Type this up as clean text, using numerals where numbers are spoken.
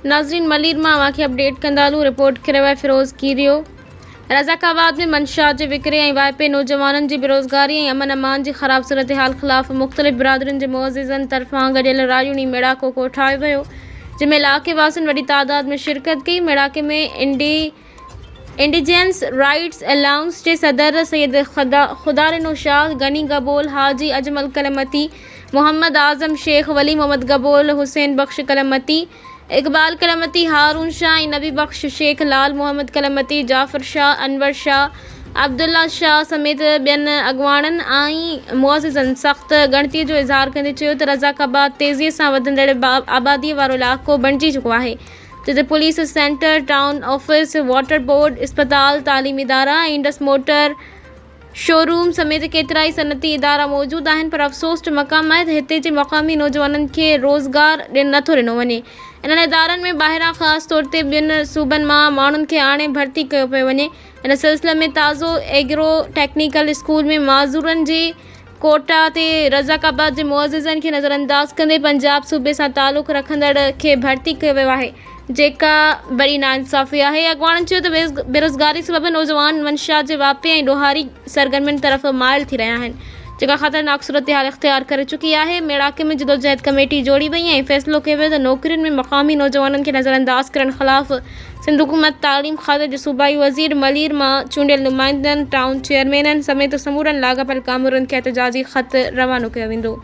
नाज़रीन मलीर मां वाक़िआ अपडेट कंदालू। रिपोर्ट कयो आहे फिरोज़ कीरियो। रज़ाकाबाद में मंशा जे विकिरे ऐं वाइपे नौजवाननि जी बेरोज़गारी ऐं अमन अमान जी ख़राब सूरत हाल ख़िलाफ़ मुख़्तलिफ़ बिरादरियुनि जे मुअज़्ज़िज़नि तरफ़ां गॾियल रायूनी मेड़ाको कोठायो वियो, जंहिंमें इलाइक़े वासियुनि वॾी तादाद में शिरकत कई। मेड़ाके में इंडिजेंस राइट्स अलाउंस जे सदर सैयद खुदारिनो शाह, गनी गबोल, हाजी अजमल कलमती, मोहम्मद आज़म शेख, वली मोहम्मद गबोल, हुसैन बख्श कलमती, इकबाल कलमती, हारून शाह ऐं नबी बख्श शेख, लाल मोहम्मद कलमती, जाफ़र शाह, अनवर शाह, अब्दुल्ला शाह समेत ॿियनि अॻुवाणनि ऐं मुअज़्ज़िज़नि सख़्त ॻणतीअ जो इज़हार कंदे चयो त रज़ाकाबाद तेज़ीअ सां वधंदड़ आबादीअ वारो इलाइक़ो बणिजी चुको आहे, जिते police centre, town office, water board, इस्पताल, तालीमी इदारा ऐं इंडस मोटर शोरूम समेत केतिरा ई सनती इदारा मौजूदु आहिनि। पर अफ़सोस जो मक़ाम आहे त हिते जे मक़ामी नौजवाननि खे रोज़गार नथो ॾिनो वञे। इन्हनि इदारनि में ॿाहिरां ख़ासि तौर ते ॿियनि सूबनि मां माण्हुनि खे आणे भर्ती कयो पियो वञे। इन सिलसिले में ताज़ो एग्रो टेक्निकल स्कूल में माज़ूरनि जे कोटा ते रज़ाकाबाद जे मुअज़्ज़िज़नि खे नज़रअंदाज़ कंदे पंजाब सूबे सां तालुक़ रखंदड़ खे भर्ती कयो वियो आहे, जेका बड़ी नाइंसाफ़ी आहे। अॻुवाणनि चयो त बेरोज़गारी सबबि नौजवान मंशा जे वापे ऐं ॾोहारी सरगर्मियुनि तरफ़ माइल थी रहिया आहिनि, जेका ख़तरनाक सूरत हाल इख़्तियार करे चुकी आहे। मेड़ाके में जदोजहद कमेटी जोड़ी वई ऐं फ़ैसिलो कयो वियो त नौकिरियुनि में मक़ामी नौजवाननि खे नज़रअंदाज़ करण ख़िलाफ़ सिंध हुकूमत तालीम खाते जे सूबाई वज़ीर मलीर मां चूंडियल नुमाइंदनि, टाउन चेयरमैननि समेत समूरनि लाॻापियल कामरनि खे एहतजाजी ख़त रवानो कयो वेंदो।